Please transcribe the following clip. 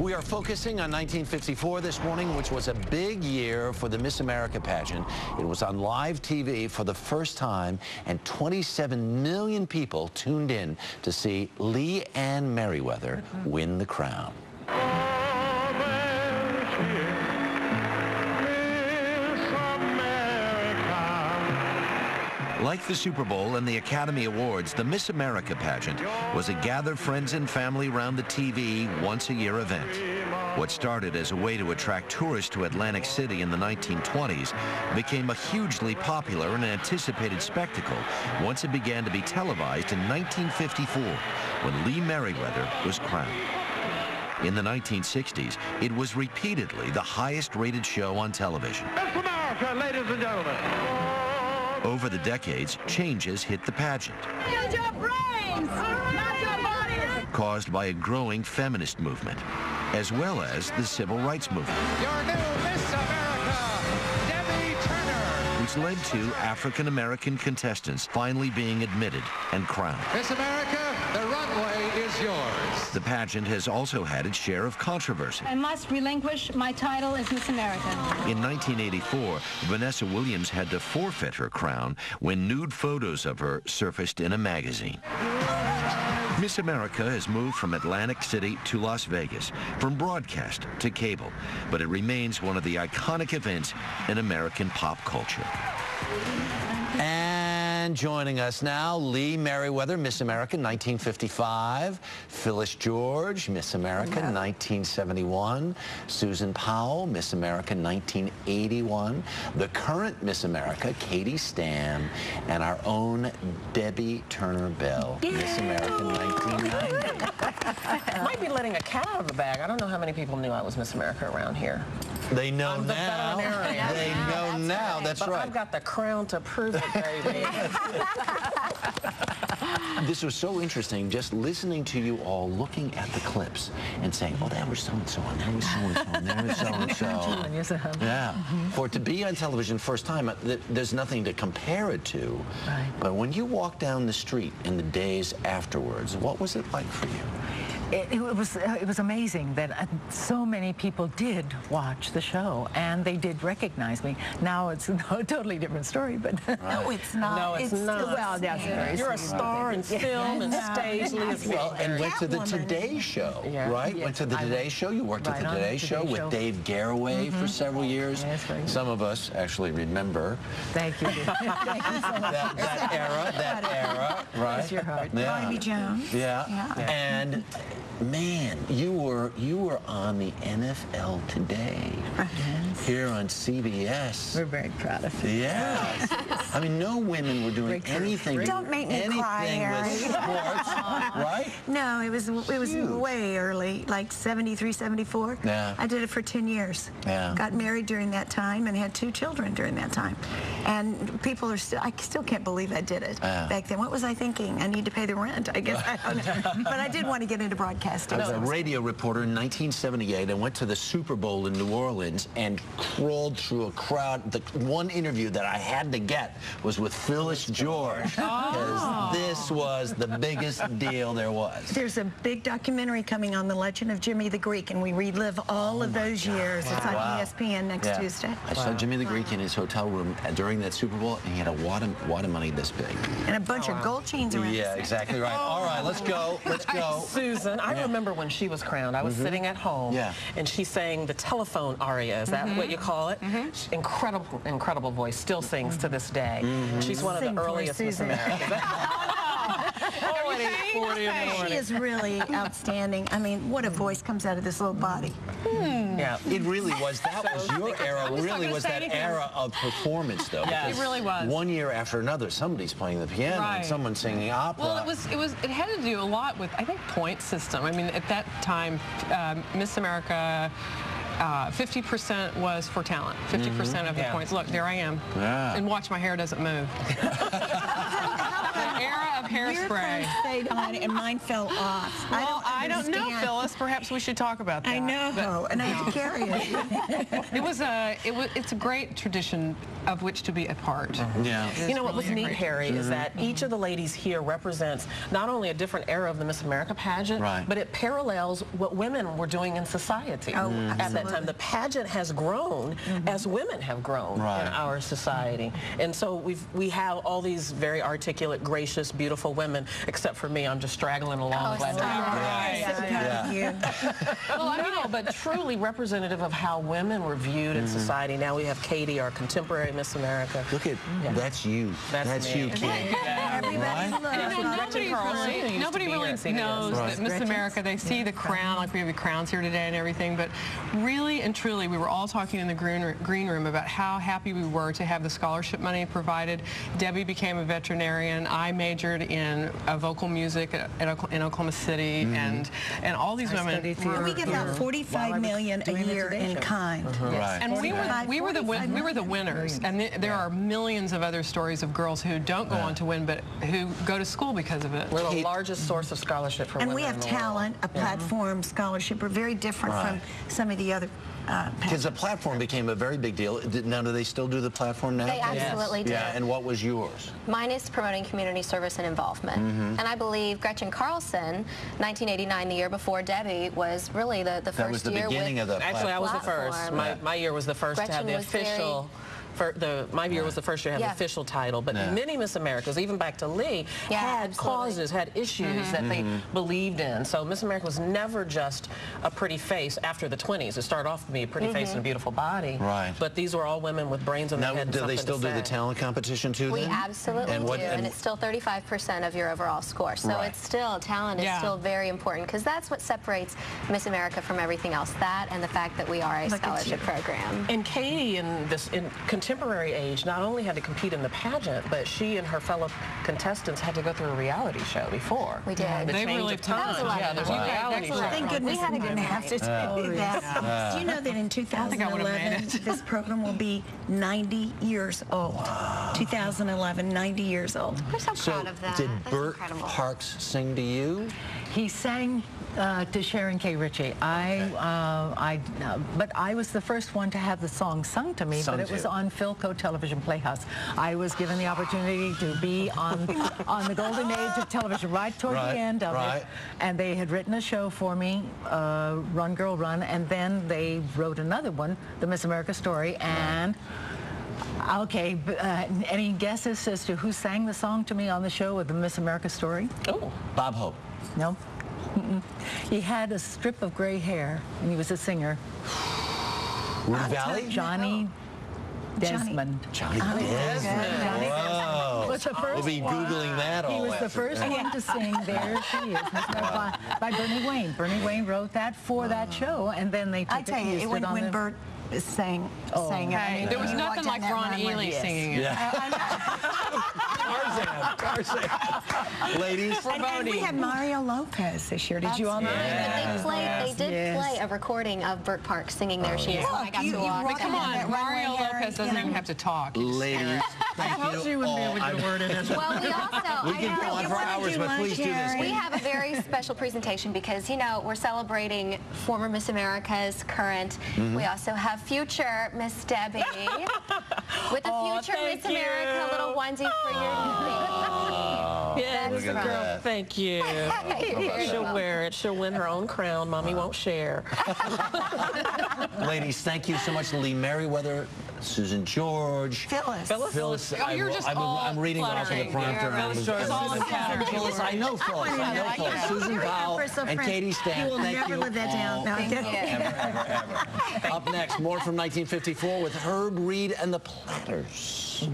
We are focusing on 1954 this morning, which was a big year for the Miss America pageant. It was on live TV for the first time, and 27 million people tuned in to see Lee Ann Merriweather win the crown. Like the Super Bowl and the Academy Awards, the Miss America pageant was a gather friends and family round the TV once-a-year event. What started as a way to attract tourists to Atlantic City in the 1920s became a hugely popular and anticipated spectacle once it began to be televised in 1954 when Lee Merriweather was crowned. In the 1960s, it was repeatedly the highest-rated show on television. Miss America, ladies and gentlemen. Over the decades, changes hit the pageant. Use your brains, not your bodies. Caused by a growing feminist movement, as well as the civil rights movement. Your new Miss America, Debbie Turner. Which led to African-American contestants finally being admitted and crowned. Miss America, the runway is yours. The pageant has also had its share of controversy. I must relinquish my title as Miss America. In 1984, Vanessa Williams had to forfeit her crown when nude photos of her surfaced in a magazine. Miss America has moved from Atlantic City to Las Vegas, from broadcast to cable, but it remains one of the iconic events in American pop culture. And joining us now, Lee Merriweather, Miss America, 1955. Phyllis George, Miss America, 1971. Susan Powell, Miss America, 1981. The current Miss America, Katie STAM, and our own Debbie Turner Bell, Miss America, 1990. Might be letting a cat out of the bag. I don't know how many people knew I was Miss America around here. They know I'm the now. veterinarian. They know now. That's but right. I've got the crown to prove it, baby. This was so interesting, just listening to you all looking at the clips and saying, oh, that was so-and-so, and that was so-and-so, and that was so-and-so. Yeah. For it to be on television first time, there's nothing to compare it to. Right. But when you walk down the street in the days afterwards, what was it like for you? It was amazing that so many people did watch the show, and they did recognize me. Now it's a totally different story, but No, it's not. No, it's not. Well, that's very You're a sweet. star in film and stage. Well, and went to the Today Show, right? Yeah. Went to the Today Show. You worked at the Today Show with Dave Garroway for several years. Yes, right. Some of us actually remember Thank you. Thank you so much. that era, right? Bless your heart. Yeah. Bobby Jones. Yeah. Yeah. And man, you were on the NFL Today here on CBS. We're very proud of you. Yeah. I mean, no women were doing anything. Don't make me cry, Harry. with sports, right? No, it was Huge. way early, like 73, 74. Yeah. I did it for 10 years. Yeah. Got married during that time and had 2 children during that time. And people are still, I still can't believe I did it back then. What was I thinking? I need to pay the rent, I guess. I don't know. But I did want to get into broadcasting. I was a radio reporter in 1978 and went to the Super Bowl in New Orleans and crawled through a crowd. The one interview that I had to get was with Phyllis George, because this was the biggest deal there was. There's a big documentary coming on the legend of Jimmy the Greek, and we relive all of those years. It's on ESPN next Tuesday. I saw Jimmy the Greek in his hotel room during that Super Bowl, and he had a wad of money this big. And a bunch of gold chains around his Yeah, neck. exactly right. All right, let's go. Let's go. Susan, I remember when she was crowned. I was sitting at home, and she sang the telephone aria. Is that what you call it? Incredible, incredible voice. Still sings to this day. She's one of the earliest Miss Americas. She is really outstanding. I mean, what a voice comes out of this little body. Yeah. It really was. That was your era. Really was that era of performance, though. Yes. It really was. One year after another, somebody's playing the piano and someone's singing opera. Well, it had to do a lot with, I think, point system. I mean, at that time, Miss America, 50% was for talent. 50% of the points. Look, there I am. Yeah. And watch, my hair doesn't move. An era of hairspray. Your phone stayed on and mine fell off. Well, I don't know, Phyllis. Perhaps we should talk about that. I know, and I had to carry it. It's a great tradition of which to be a part. Yeah. You know what was neat, Harry, is that each of the ladies here represents not only a different era of the Miss America pageant, but it parallels what women were doing in society at that time. The pageant has grown as women have grown in our society. And so we have all these very articulate, gracious, beautiful women, except for me, I'm just straggling along. Well, I know, but truly representative of how women were viewed in society. Now we have Katie, our contemporary Miss America. Look at, that's you. That's you, Katie. Nobody really knows that Miss America, they see the crown, like we have the crowns here today and everything, but really and truly, we were all talking in the green room about how happy we were to have the scholarship money provided. Debbie became a veterinarian. I majored in vocal music in Oklahoma City, and all these women. We get about $45 million a year in kind. And we were the winners. And there are millions of other stories of girls who don't go on to win, but who go to school because of it. We're the largest source of scholarship for women. And we have talent, a platform, scholarship. We're very different from some of the other Because the platform became a very big deal. Now, do they still do the platform now? They absolutely do. Yeah, and what was yours? Mine is promoting community service and involvement. And I believe Gretchen Carlson, 1989, the year before Debbie, was really the first year. That was the beginning of the platform. Actually, I was the first. My year was the first to have the official. My year was the first year to have the official title, but many Miss Americas, even back to Lee, had causes, had issues that they believed in. So Miss America was never just a pretty face after the 20s. It started off to be a pretty face and a beautiful body. Right. But these were all women with brains in their head and do they still do the talent competition too? We absolutely do, and it's still 35% of your overall score. So it's still, talent is still very important, because that's what separates Miss America from everything else. That and the fact that we are a scholarship program. And Katie, in contemporary age, not only had to compete in the pageant, but she and her fellow contestants had to go through a reality show before. We did. The change of time. There's a reality show. Thank goodness we didn't have to do that. Do you know that in 2011, this program will be 90 years old? 2011, 90 years old. We're so proud of that. Did Bert Parks sing to you? He sang to Sharon K. Ritchie. But I was the first one to have the song sung to me, but it was on Philco Television Playhouse. I was given the opportunity to be on the golden age of television right toward the end of it, and they had written a show for me, Run Girl Run, and then they wrote another one, The Miss America Story, and okay, any guesses as to who sang the song to me on the show with The Miss America Story? Oh, Bob Hope. No. He had a strip of gray hair, and he was a singer. Rudy Valley? Johnny Desmond. Johnny Desmond. Whoa. We'll be Googling that all He was the first one to sing There She Is, by Bernie Wayne. Bernie Wayne wrote that for that show, and then they took I tell you, when Bert sang it. I mean, there was nothing like Ron Ely singing it. Tarzan. Ladies. And we had Mario Lopez this year. Did you all know that? They did play a recording of Bert Parks singing There She Is. I got to watch. But come on, Mario Lopez doesn't even have to talk. Ladies, thank you all. Well, we also... We can go on for hours, but please do this. We have a very special presentation because, you know, we're celebrating former Miss America's current. We also have future Miss Debbie with a future Miss America little onesie for your Yes, girl, thank you. She'll wear it. She'll win her own crown. Mommy won't share. Ladies, thank you so much. Lee Merriweather, Susan George. Phyllis. Oh, you're just I'm reading off of the prompter. Phyllis, I know Phyllis. I know Phyllis. Susan Powell and Katie Stan. You will never live that down. Ever. Up next, more from 1954 with Herb Reed and the Platters.